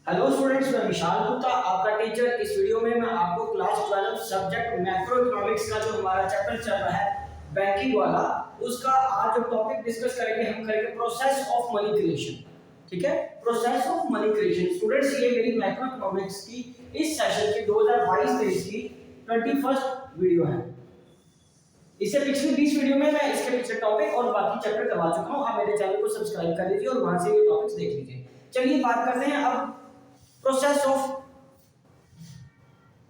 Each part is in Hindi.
हेलो स्टूडेंट्स, मैं विशाल गुप्ता आपका टीचर। इस वीडियो में मैं आपको क्लास 12 सब्जेक्ट मैक्रो इकोनॉमिक्स का जो हमारा चैप्टर चल रहा है बैंकिंग वाला, उसका आज जो टॉपिक डिस्कस करेंगे हम करेंगे प्रोसेस ऑफ मनी क्रिएशन। ठीक है, process of money creation. Students, ये मेरी मैक्रो इकोनॉमिक्स की इस सेशन की 2022-23 की 21st वीडियो है। इससे पिछली 20 वीडियो में मैं इसके पीछे टॉपिक और बाकी चैप्टर करवा चुका हूं। आप मेरे चैनल को सब्सक्राइब कर लीजिए और वहां से ये टॉपिक्स देख लीजिए। चलिए बात करते हैं अब process of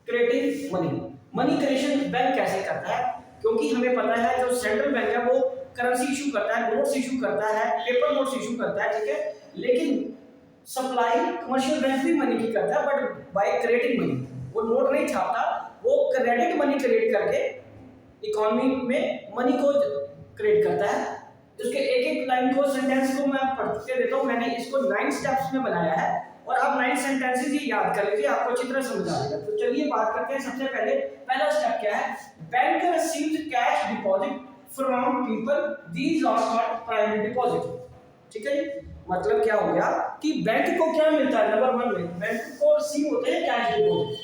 creating money. Money creation bank कैसे करता है, क्योंकि हमें पता है जो सेंट्रल बैंक है वो करेंसी इशू करता है, नोट्स इशू करता है, पेपर नोट्स इशू करता है। ठीक है, लेकिन सप्लाई कमर्शियल बैंक भी मनी की करता है, बट बाय क्रिएटिंग मनी। वो नोट नहीं छापता, वो क्रेडिट मनी क्रिएट करके इकोनॉमी में मनी को क्रिएट करता है। उसके एक एक लाइन को, सेंटेंस को मैं पढ़ते देता हूँ। मैंने इसको 9 स्टेप्स में बनाया है और आप 9 सेंटेंसेस ये याद कर लीजिए, आपको अच्छी तरह समझ आएगा। तो चलिए बात करते हैं। सबसे पहले पहला स्टेप क्या है? Bank receives cash deposit from people, these are called primary deposit. ठीक है जी, मतलब क्या हो गया कि बैंक को क्या मिलता है? नंबर 1 में बैंक को रिसीव होते हैं कैश डिपॉजिट।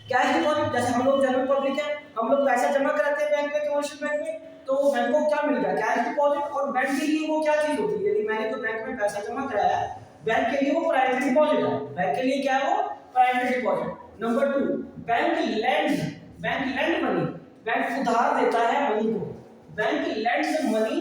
कैश डिपॉजिट जैसे हम लोग जनरल पब्लिक है, हम लोग पैसा जमा कराते हैं बैंक में, कमर्शियल बैंक में, तो बैंक को क्या मिल गया? Cash deposit. और बैंक के लिए वो क्या चीज होती है? यदि मैंने तो बैंक में पैसा जमा कराया है, बैंक के लिए वो प्राइमरी डिपॉजिट है। बैंक के लिए क्या है? वो primary deposit. Number 2, bank lends, bank lend money, bank उधार देता है मनी को। Bank lends money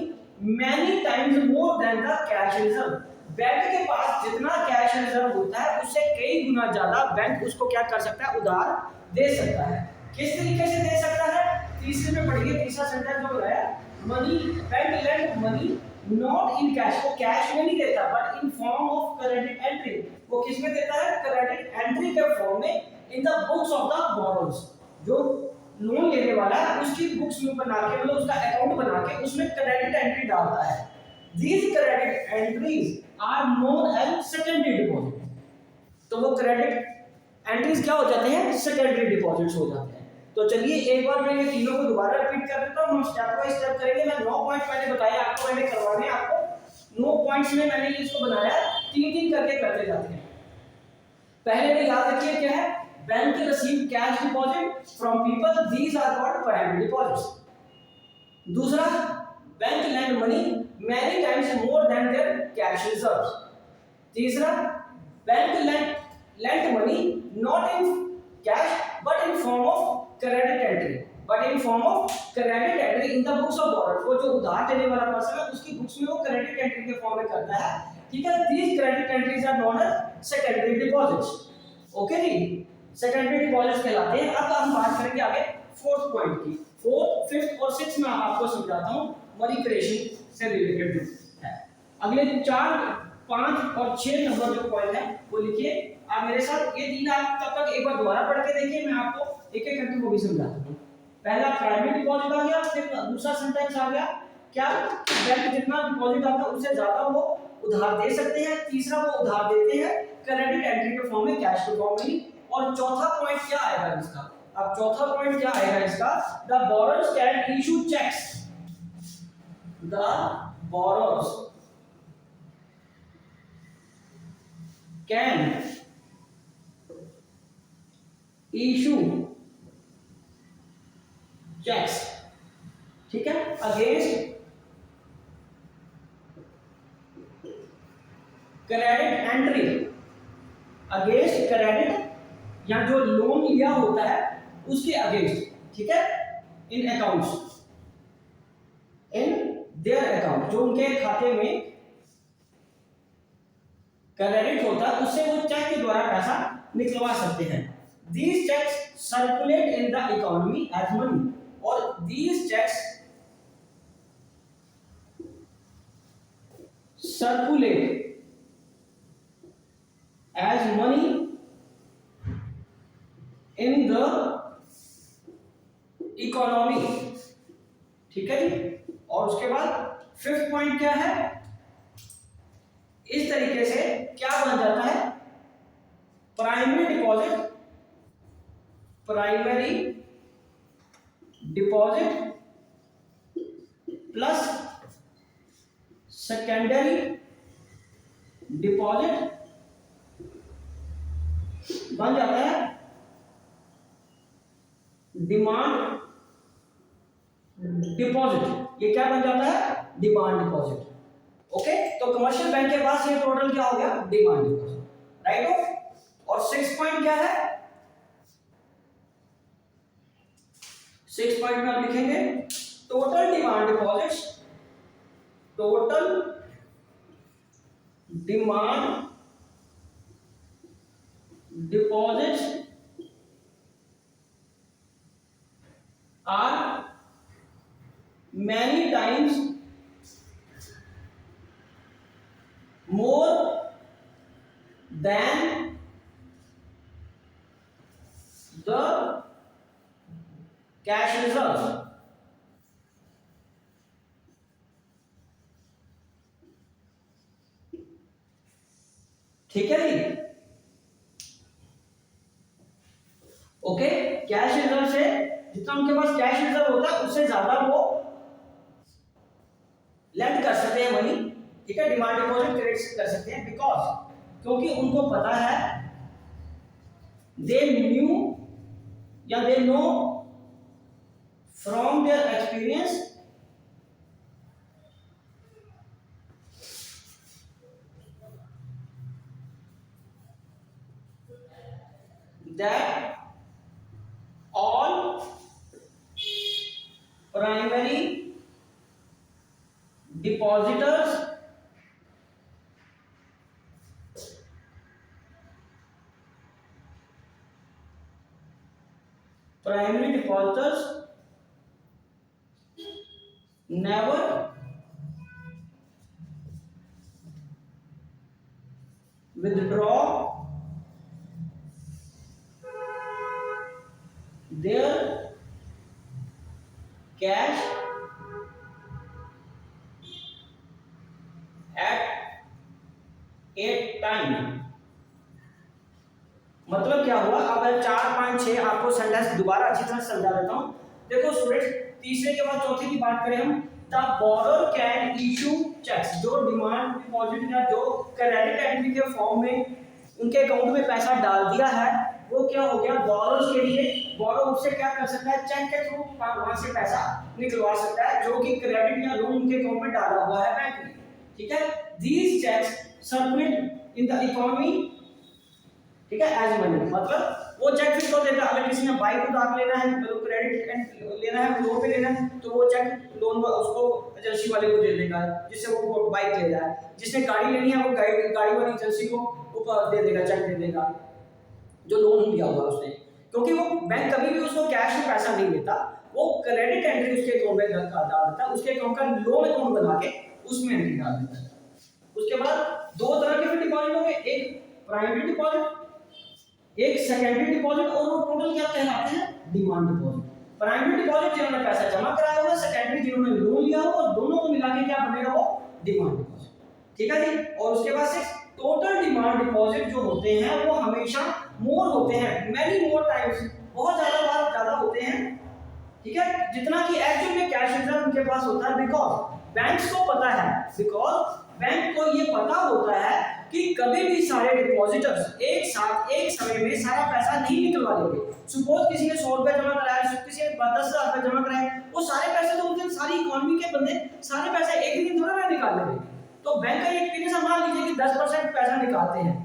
many times more than the cash reserve. Bank के पास जितना कैश रिजर्व होता है उससे कई गुना ज्यादा बैंक उसको क्या कर सकता है? उधार दे सकता है। किस तरीके से दे सकता है? तीसरे में पढ़िए, तीसरा सेंटेंस जो है, money bank lend money not in cash. वो कैश में नहीं देता, but in form of credit entry. वो किस में देता है? क्रेडिट एंट्री के फॉर्म में, in the books of the borrowers. जो लोन लेने वाला है उसकी बुक्स में बना के, मतलब उसका अकाउंट बना के उसमें क्रेडिट एंट्री डालता है। These credit entries are known as secondary deposit। तो वो क्रेडिट एंट्रीज क्या हो जाते हैं? सेकेंडरी डिपॉजिट्स हो जाते हैं। तो चलिए एक बार मैं ये तीनों को दोबारा रिपीट कर देता हूँ, हम स्टेप बाय स्टेप करेंगे। मैं 9 पॉइंट पहले बताया आपको, मैंने करवाने आपको 9 पॉइंट्स में मैंने इसको बनाया, 3-3 करके करते जाते हैं। पहले में याद रखिए क्या है? Bank receive cash deposit from people, these are called primary deposits. दूसरा, bank lend money many times more than their cash reserves. तीसरा, bank lent money not in cash but in form of credit entry, in the books of borrowers। वो जो उधार देने वाला पर्सन है उसकी बुक्स में वो क्रेडिट एंट्री के फॉर्म में करता है। ठीक है, these credit entries are known as secondary deposits। Okay जी, सेकेंडरी डिपॉजिट्स कहलाते हैं। अब हम बात करेंगे आगे 4th पॉइंट की। 4th, 5th और 6th में आपको समझाता हूं मनी क्रिएशन से रिलेटेड है। अगले 4, 5 और 6 नंबर जो पॉइंट है वो लिखिए आप मेरे साथ। ये 3 आप तब तक एक बार दोबारा पढ़ के देखिए, मैं आपको एक एक करके वो भी समझाता हूँ। पहला प्राइमरी डिपॉजिट आ गया, फिर दूसरा सेंटेंस आ गया क्या? बैंक जितना डिपॉजिट आता है उससे ज्यादा वो उधार दे सकते हैं। तीसरा, वो उधार देते हैं क्रेडिट एंट्री के फॉर्म में, कैश के फॉर्म में। और चौथा पॉइंट क्या आएगा इसका? अब चौथा पॉइंट क्या आएगा इसका? The borrowers can issue cheques, the borrowers can issue cheques. ठीक है, against credit entry, against credit या जो लोन लिया होता है उसके अगेंस्ट। ठीक है, इन अकाउंट्स, इन देयर अकाउंट, जो उनके खाते में क्रेडिट होता है उससे वो चेक के द्वारा पैसा निकलवा सकते हैं। These checks circulate in the economy as money, और these checks circulate as money in the economy। ठीक है जी, और उसके बाद 5th पॉइंट क्या है? इस तरीके से क्या बन जाता है? Primary deposit plus secondary deposit बन जाता है डिमांड डिपॉजिट। ये क्या बन जाता है? Demand deposit. ओके, तो कमर्शियल बैंक के पास ये टोटल क्या हो गया? डिमांड डिपॉजिट, राइट हो। और 6 पॉइंट क्या है? 6 पॉइंट में आप लिखेंगे total demand deposits, total demand deposits are many times more than the cash reserves। ठीक है जी, ओके। कैश रिजर्व से जितना उनके पास कैश रिजर्व होता है उससे ज्यादा वो लेंड कर सकते हैं मनी, ठीक है, डिमांड डिपॉजिट क्रेडिट कर सकते हैं, बिकॉज क्योंकि उनको पता है, दे न्यू या they know from their experience that all primary depositors never withdraw their cash at a time। मतलब क्या हुआ? अब 4 5 6 आपको सेंटेंस दोबारा अच्छी तरह समझा देता हूं। देखो स्टूडेंट्स, तीसरे के बाद चौथे की बात करें हम, the borrower can issue cheques. जो डिमांड डिपॉजिट या जो क्रेडिट एंट्री के फॉर्म में उनके अकाउंट में पैसा डाल दिया है, वो क्या हो गया? बोरोर्स के लिए बोरो उससे क्या कर सकता है? चेक के थ्रू वहां से पैसा निकलवा सकता है जो कि क्रेडिट या लोन उनके अकाउंट में डाला हुआ है बैंक में, ठीक है। These cheques circulate in the economy, ठीक है, एज मनी। मतलब वो चेक फिर तो देता है, अगर किसी ने बाइक उधार लेना है, मतलब क्रेडिट लेना है, लोन पे लेना है, तो वो चेक लोन उसको एजेंसी वाले को दे देगा जिससे वो बाइक ले रहा है। जिसने गाड़ी लेनी है वो गाड़ी वाली एजेंसी को दे देगा, चेक दे देगा जो लोन लिया हुआ उसने, क्योंकि वो बैंक कभी भी उसको कैश में पैसा नहीं देता, वो क्रेडिट एंट्री उसके अकाउंट में डाल देता है, उसके अकाउंट का लोन अकाउंट बना के उसमें एंट्री डाल देता है। उसके बाद दो तरह के डिपॉजिट होंगे, एक प्राइमरी डिपॉजिट, एक सेकेंडरी डिपॉजिट, और वो टोटल क्या कहलाते हैं? Demand deposit. प्राइमरी डिपॉजिट जिन्होंने पैसा जमा कराया होगा, सेकेंडरी जिन्होंने लोन लिया होगा, और दोनों को मिला के क्या बनेगा? वो डिमांड डिपॉजिट, ठीक है जी। और उसके बाद से टोटल डिमांड डिपॉजिट जो होते हैं वो हमेशा मोर होते हैं, मैनी मोर टाइम्स, बहुत ज्यादा होते हैं, ठीक है, जितना कि एक्चुअल में कैश रिजर्व उनके पास होता है। बिकॉज बैंक्स को पता है, बिकॉज बैंक को ये पता होता है कि कभी भी सारे डिपॉजिटर्स एक साथ एक समय में सारा पैसा नहीं निकलवा लेंगे। सपोज किसी ने 100 रुपए जमा कराया, किसी ने 10,000 रुपए जमा कराया, वो सारे पैसे तो उस दिन सारी इकोनॉमी के बंदे सारे पैसे एक ही दिन थोड़ा ना निकाल लेंगे। तो बैंक का एक्सपीरियंस हम मान लीजिए कि 10% पैसा निकालते हैं,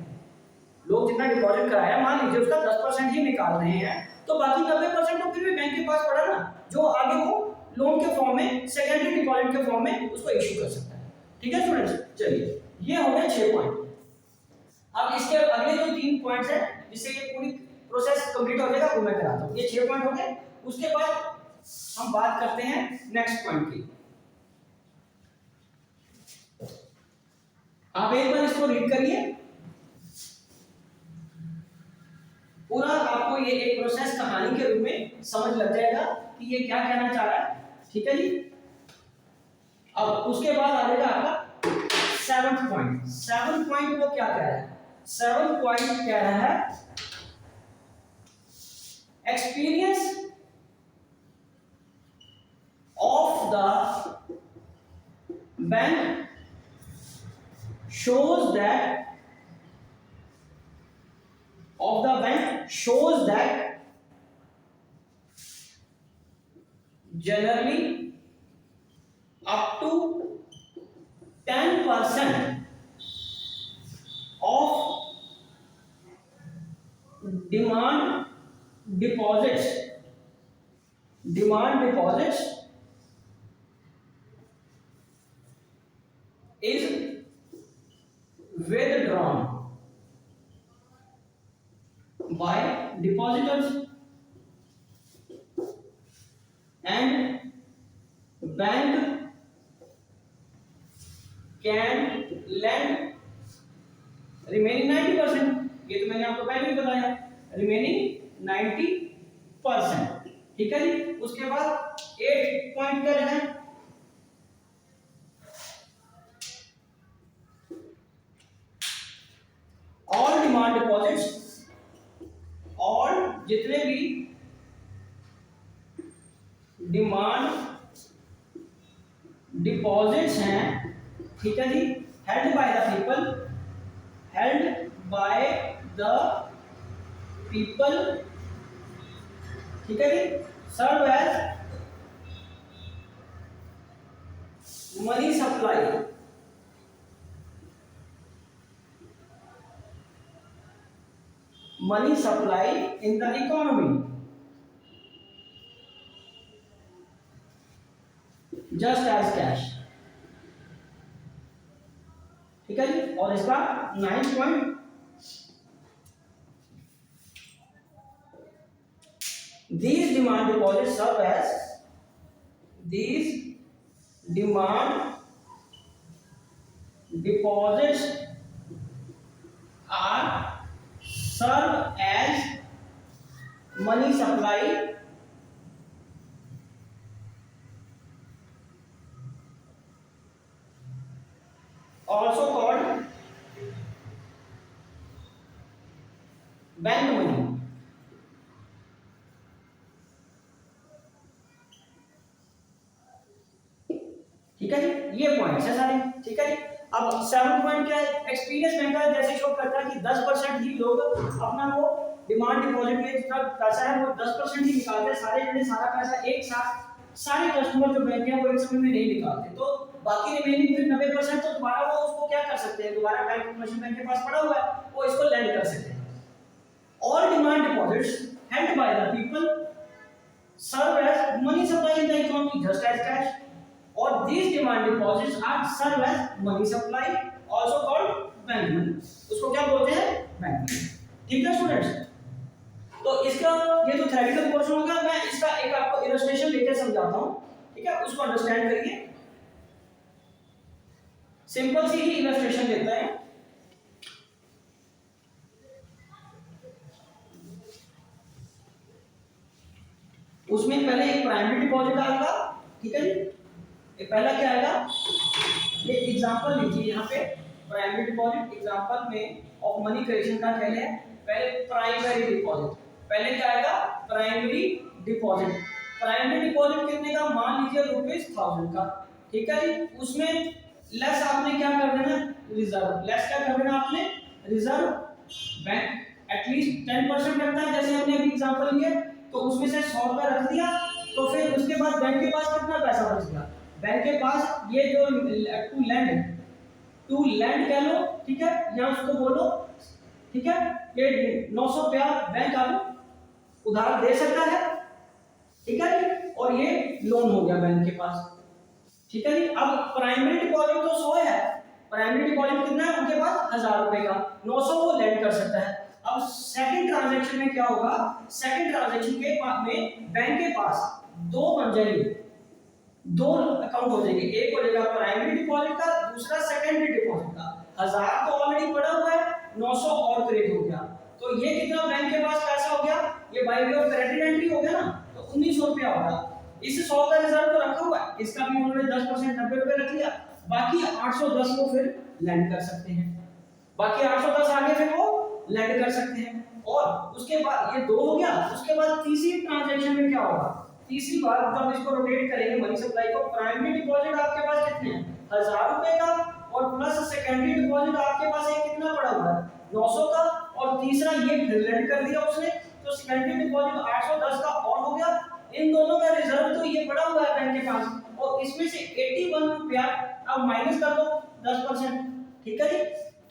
लोग जितना डिपॉजिट कराया मान लीजिए उसका 10% ही निकाल रहे हैं, तो बाकी 90% तो फिर भी बैंक के पास पड़ा ना, जो आगे वो लोन के फॉर्म में, सेकेंडरी डिपॉजिट के फॉर्म में उसको इश्यू कर सकता है, ठीक है स्टूडेंट्स। चलिए, ये हो गए 6 पॉइंट। अब इसके अगले जो 3 पॉइंट्स हैं जिससे ये पूरी प्रोसेस कंप्लीट हो जाएगा वो मैं कराता हूं। ये 6 पॉइंट हो गए। उसके बाद हम बात करते हैं नेक्स्ट पॉइंट की। आप एक बार इसको रीड करिए, पूरा आपको ये एक प्रोसेस कहानी के रूप में समझ लग जाएगा कि ये क्या कहना चाह रहा है, ठीक है जी। अब उसके बाद आ जाएगा आपका 7th पॉइंट। 7th पॉइंट वो क्या कह रहा है? 7th पॉइंट कह रहा है experience of the bank shows that of the bank shows that generally up to 10% of demand deposits is withdrawn by depositors and bank can lend remaining 90%। ये तो मैंने आपको पहले ही बताया, रिमेनिंग 90%। ठीक है जी। उसके बाद 8 पॉइंट कर रहे हैं, ऑल डिमांड डिपॉजिट्स, और जितने भी डिमांड डिपॉजिट्स हैं, ठीक है जी, हेल्ड बाय द पीपल, ठीक है जी, serve as money supply, in the economy just as cash. ठीक है जी। और इसका 9 point, these demand deposits serve as money supply also called bank money. ठीक है जी। ये पॉइंट्स है सारे। ठीक है जी। अब 7 पॉइंट क्या है, एक्सपीरियंस बैंक का जैसे शो करता है कि 10% ही लोग अपना वो डिमांड डिपॉजिट में जितना पैसा है वो 10% ही निकालते हैं, सारे जने सारा पैसा एक साथ सारे कस्टमर जो बैंक है वो एक समय में नहीं निकालते, तो बाकी रिमेनिंग फिर 90% तो दोबारा वो उसको क्या कर सकते हैं, दोबारा बैंक कमर्शियल बैंक के पास पड़ा हुआ है, वो इसको लैंड कर सकते हैं। All demand deposits held by the people serve as money supply in the economy just as cash, or these demand deposits are serve as money supply also called bank money। उसको क्या बोलते हैं, बैंक मनी। ठीक है स्टूडेंट्स, तो इसका ये तो थ्योरेटिकल पोर्शन होगा, मैं इसका एक आपको इलस्ट्रेशन लेकर समझाता हूँ। ठीक है, उसको अंडरस्टैंड करिए। सिंपल सी ही इलस्ट्रेशन देता है। उसमें पहले एक प्राइमरी डिपॉजिट आएगा। ठीक है जी। एक पहला क्या आएगा, ये एग्जांपल लीजिए, यहाँ पे प्राइमरी डिपॉजिट एग्जांपल में ऑफ मनी क्रिएशन का पहले प्राइमरी डिपॉजिट, पहले क्या आएगा, प्राइमरी डिपॉजिट। प्राइमरी डिपॉजिट कितने का, मान लीजिए ₹1000 का। ठीक है जी। उसमें लेस आपने क्या कर देना, रिजर्व। लेस क्या कर देना आपने, रिजर्व। बैंक एटलीस्ट 10% रखता है, जैसे हमने अभी एग्जांपल लिया, तो उसमें से 100 रुपया रख दिया, तो फिर उसके बाद बैंक के पास कितना पैसा बच गया, बैंक के पास ये जो टू लैंड कह लो, ठीक है, या उसको बोलो, ठीक है, ये 900 रुपया बैंक आपको उधार दे सकता है। ठीक है, और ये लोन हो गया बैंक के पास। ठीक है जी। अब प्राइमरी डिपॉजिट तो 100 है, प्राइमरी डिपॉजिट कितना है उनके पास, 1000 रुपए का, 900 वो लैंड कर सकता है। अब सेकंड ट्रांजैक्शन में क्या होगा, सेकंड ट्रांजैक्शन के में बैंक के पास दो बन जाएंगे, दो अकाउंट हो जाएंगे, एक हो जाएगा प्राइमरी डिपॉजिट का, दूसरा सेकेंडरी डिपॉजिट का। 1000 तो ऑलरेडी पड़ा हुआ है, 900 और क्रेडिट हो गया, तो ये कितना बैंक के पास पैसा हो गया, ये by way of credit entry हो गया ना, तो 1900 रुपया होगा। इस 100 का रिजर्व तो रखा हुआ है, इसका भी उन्होंने 10% 90 रुपए रख लिया, बाकी 810 को फिर लैंड कर सकते हैं, बाकी 810 आगे फिर वो लैंड कर सकते हैं। और उसके बाद ये 2 हो गया। उसके बाद तीसरी ट्रांजैक्शन में क्या होगा, तीसरी बार जब इसको रोटेट करेंगे मनी सप्लाई को, प्राइमरी डिपॉजिट आपके पास कितने हैं, 1000 रुपए का, और प्लस सेकेंडरी डिपॉजिट आपके पास एक कितना पड़ा हुआ है, 900 का, और और तीसरा ये फिर लेंड कर दिया उसने, तो सेकेंडरी डिपॉजिट 810 का और हो गया। इन दोनों का रिजर्व तो ये पड़ा हुआ है बैंक के पास, और इसमें से 81 रुपया अब माइनस कर दो 10%, ठीक है जी।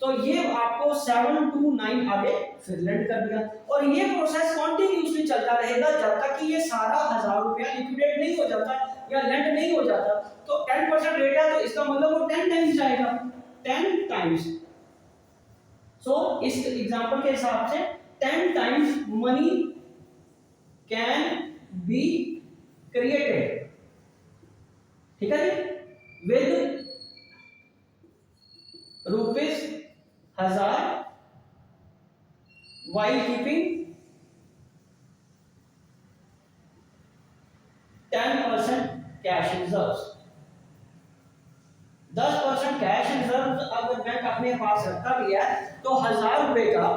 तो ये आपको 729 आगे फिर लेंड कर दिया, और ये प्रोसेस कंटिन्यूअसली चलता रहेगा जब तक कि ये सारा 1000 रुपया लिक्विडेट नहीं हो जाता या लेंड नहीं हो जाता। तो 10% रेट है, तो इसका मतलब वो 10 टाइम्स जाएगा, 10 टाइम्स। सो इस एग्जांपल के हिसाब से 10 times money can be created, ठीक है जी, with ₹1000 while keeping 10% cash reserves. 10% cash reserve अगर बैंक अपने पास रखता भी है तो 1000 रुपए का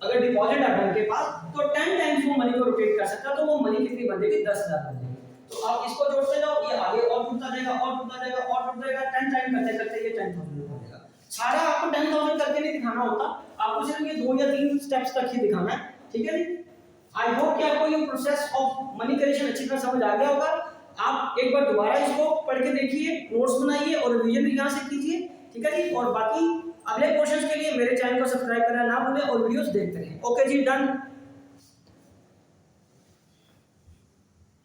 अगर डिपॉजिट है बैंक के पास, तो 10 टाइम्स वो मनी को रोटेट कर सकता है, तो वो मनी कितनी बन जाएगी, 10,000 बन जाएगी। तो आप इसको जोड़ते जाओ, ये आगे और जुड़ता जाएगा और जुड़ता जाएगा और जुड़ता जाएगा, 10 टाइम करते करते ये 10,000 हो जाएगा। सारा आपको 10,000 करके नहीं दिखाना होता, आपको सिर्फ ये 2 या 3 स्टेप्स तक ही दिखाना है, ठीक है जी। आई होप कि आपको ये प्रोसेस ऑफ मनी क्रिएशन अच्छी तरह समझ आ गया होगा। आप एक बार दोबारा इसको पढ़ के देखिए, नोट्स बनाइए और रिवीजन भी यहाँ से कीजिए, ठीक है जी। और बाकी अगले क्वेश्चंस के लिए मेरे चैनल को सब्सक्राइब करना ना भूलें और वीडियोस देखते रहें। ओके जी, डन।